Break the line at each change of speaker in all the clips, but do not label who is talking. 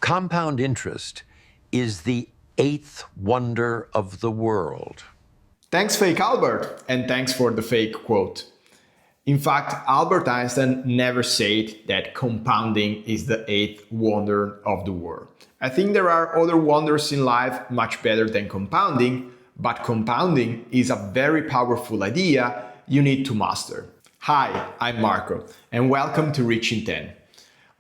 Compound interest is the eighth wonder of the world.
Thanks, fake Albert, and thanks for the fake quote. In fact, Albert Einstein never said that compounding is the eighth wonder of the world. I think there are other wonders in life much better than compounding, but compounding is a very powerful idea you need to master. Hi, I'm Marco, and welcome to Reaching 10.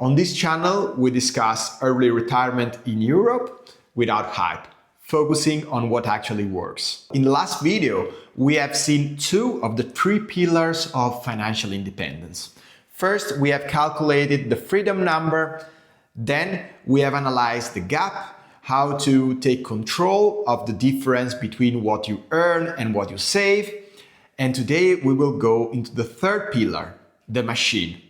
On this channel, we discuss early retirement in Europe without hype, focusing on what actually works. In the last video, we have seen two of the three pillars of financial independence. First, we have calculated the freedom number. Then we have analyzed the gap, how to take control of the difference between what you earn and what you save. And today we will go into the third pillar, the machine.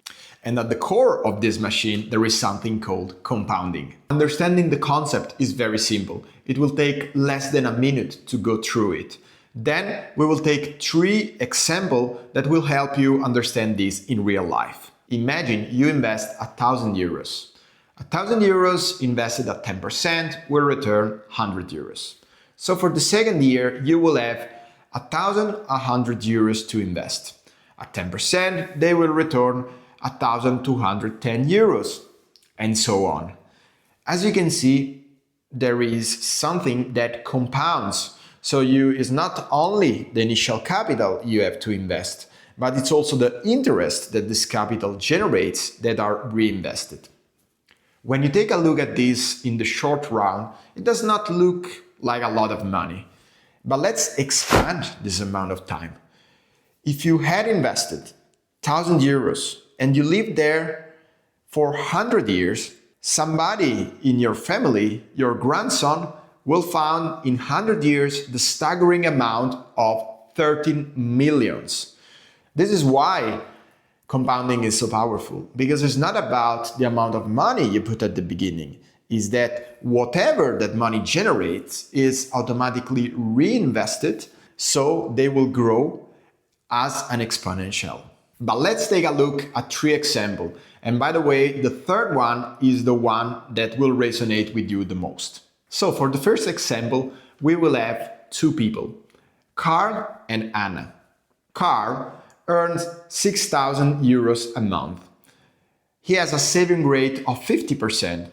And at the core of this machine, there is something called compounding. Understanding the concept is very simple. It will take less than a minute to go through it. Then we will take three examples that will help you understand this in real life. Imagine you invest 1,000 euros. 1,000 euros invested at 10% will return 100 euros. So for the second year, you will have 1,100 euros to invest. At 10%, they will return 1,210 euros, and so on. As you can see, there is something that compounds. So it's not only the initial capital you have to invest, but it's also the interest that this capital generates that are reinvested. When you take a look at this in the short run, it does not look like a lot of money. But let's expand this amount of time. If you had invested 1,000 euros and you live there for 100 years, somebody in your family, your grandson, will find in 100 years the staggering amount of 13 millions. This is why compounding is so powerful, because it's not about the amount of money you put at the beginning. Is that whatever that money generates is automatically reinvested, so they will grow as an exponential. But let's take a look at three examples. And by the way, the third one is the one that will resonate with you the most. So for the first example, we will have two people, Carl and Anna. Carl earns 6,000 euros a month. He has a saving rate of 50%,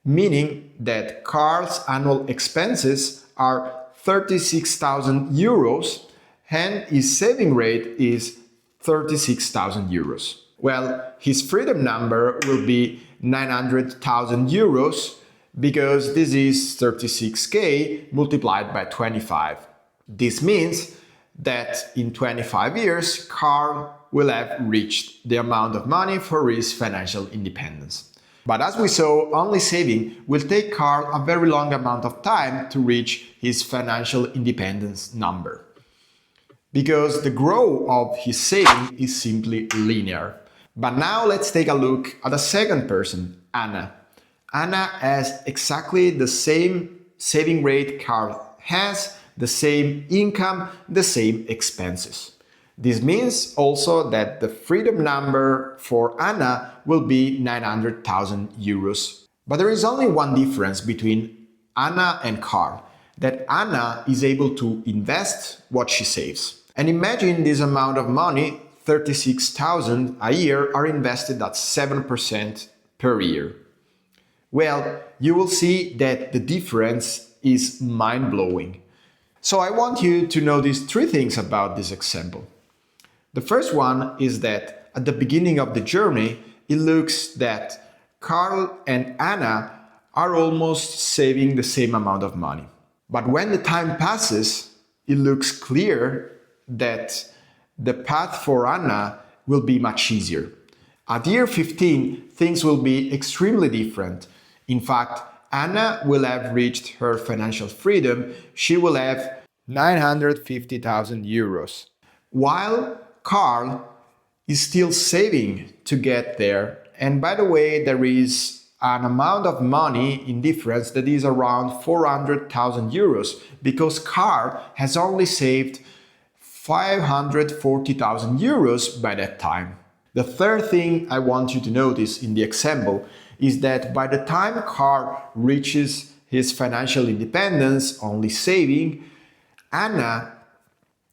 meaning that Carl's annual expenses are 36,000 euros and his saving rate is 36,000 euros. Well, his freedom number will be 900,000 euros because this is 36k multiplied by 25. This means that in 25 years, Carl will have reached the amount of money for his financial independence. But as we saw, only saving will take Carl a very long amount of time to reach his financial independence number, because the growth of his saving is simply linear. But now let's take a look at a second person, Anna. Anna has exactly the same saving rate Carl has, the same income, the same expenses. This means also that the freedom number for Anna will be 900,000 euros. But there is only one difference between Anna and Carl, that Anna is able to invest what she saves. And imagine this amount of money, 36,000 a year, are invested at 7% per year. Well, you will see that the difference is mind-blowing. So I want you to notice three things about this example. The first one is that at the beginning of the journey, it looks that Carl and Anna are almost saving the same amount of money. But when the time passes, it looks clear that the path for Anna will be much easier. At year 15, things will be extremely different. In fact, Anna will have reached her financial freedom. She will have 950,000 euros, while Carl is still saving to get there. And by the way, there is an amount of money in difference that is around 400,000 euros, because Carl has only saved 540,000 euros by that time. The third thing I want you to notice in the example is that by the time Carl reaches his financial independence, only saving, Anna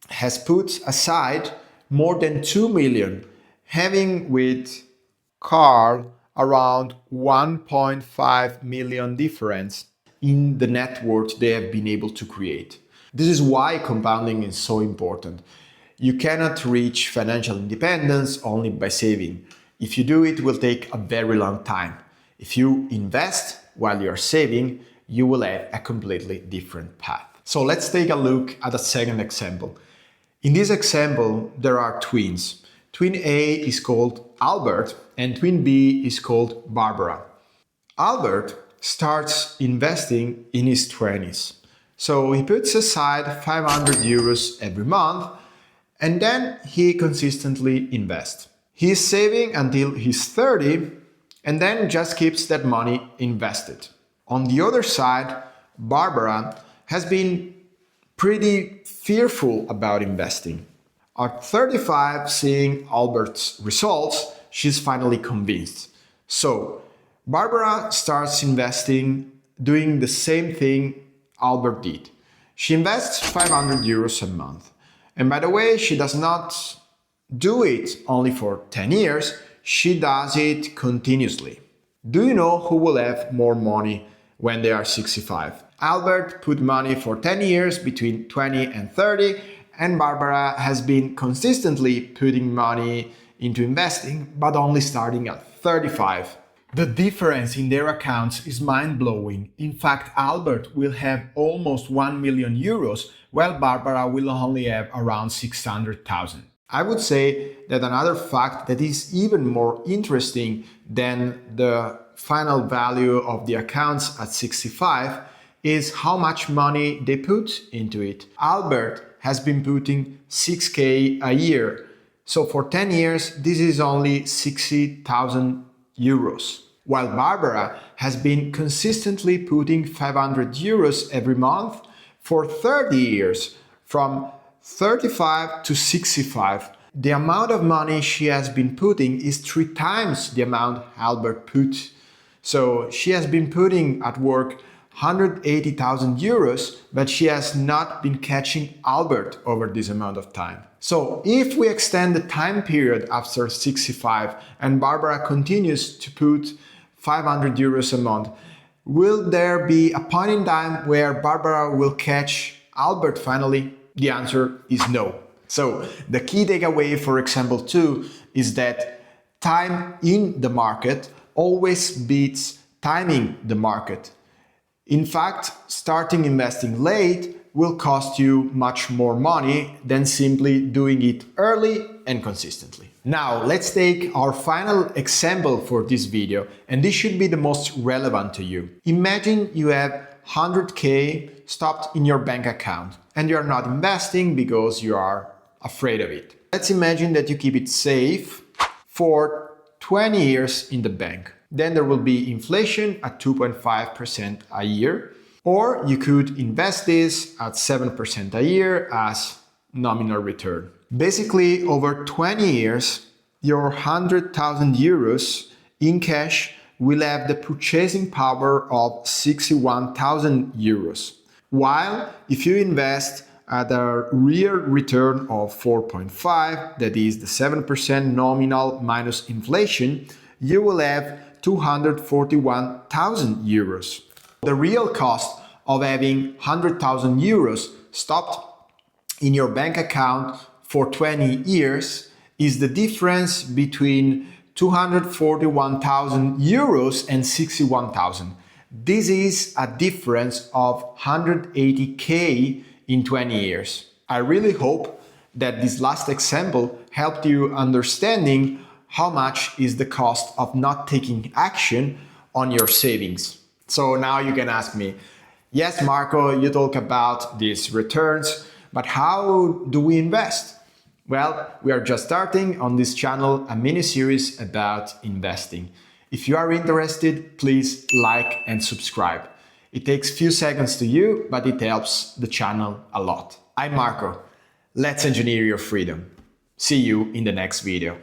has put aside more than 2 million, having with Carl around 1.5 million difference in the net worth they have been able to create. This is why compounding is so important. You cannot reach financial independence only by saving. If you do, it will take a very long time. If you invest while you're saving, you will have a completely different path. So let's take a look at a second example. In this example, there are twins. Twin A is called Albert and twin B is called Barbara. Albert starts investing in his 20s. So he puts aside 500 euros every month and then he consistently invests. He's saving until he's 30 and then just keeps that money invested. On the other side, Barbara has been pretty fearful about investing. At 35, seeing Albert's results, she's finally convinced. So, Barbara starts investing, doing the same thing Albert did. She invests 500 euros a month. And by the way, she does not do it only for 10 years, she does it continuously. Do you know who will have more money when they are 65? Albert put money for 10 years between 20 and 30, and Barbara has been consistently putting money into investing, but only starting at 35. The difference in their accounts is mind-blowing. In fact, Albert will have almost 1 million euros, while Barbara will only have around 600,000. I would say that another fact that is even more interesting than the final value of the accounts at 65 is how much money they put into it. Albert has been putting 6k a year. So for 10 years, this is only 60,000 euros. While Barbara has been consistently putting 500 euros every month for 30 years, from 35 to 65. The amount of money she has been putting is 3 times the amount Albert put. So she has been putting at work 180,000 euros, but she has not been catching Albert over this amount of time. So if we extend the time period after 65 and Barbara continues to put 500 euros a month, will there be a point in time where Barbara will catch Albert finally? The answer is no. So the key takeaway for example 2 is that time in the market always beats timing the market. In fact, starting investing late will cost you much more money than simply doing it early and consistently. Now, let's take our final example for this video, and this should be the most relevant to you. Imagine you have 100k stopped in your bank account and you are not investing because you are afraid of it. Let's imagine that you keep it safe for 20 years in the bank. Then there will be inflation at 2.5% a year, or you could invest this at 7% a year as nominal return. Basically, over 20 years, your 100,000 euros in cash will have the purchasing power of 61,000 euros. While if you invest at a real return of 4.5, that is the 7% nominal minus inflation, you will have 241,000 euros. The real cost of having 100,000 euros stopped in your bank account for 20 years is the difference between 241,000 euros and 61,000. This is a difference of 180k in 20 years. I really hope that this last example helped you understanding how much is the cost of not taking action on your savings. So now you can ask me, yes, Marco, you talk about these returns, but how do we invest? Well, we are just starting on this channel a mini series about investing. If you are interested, please like and subscribe. It takes few seconds to you, but it helps the channel a lot. I'm Marco. Let's engineer your freedom. See you in the next video.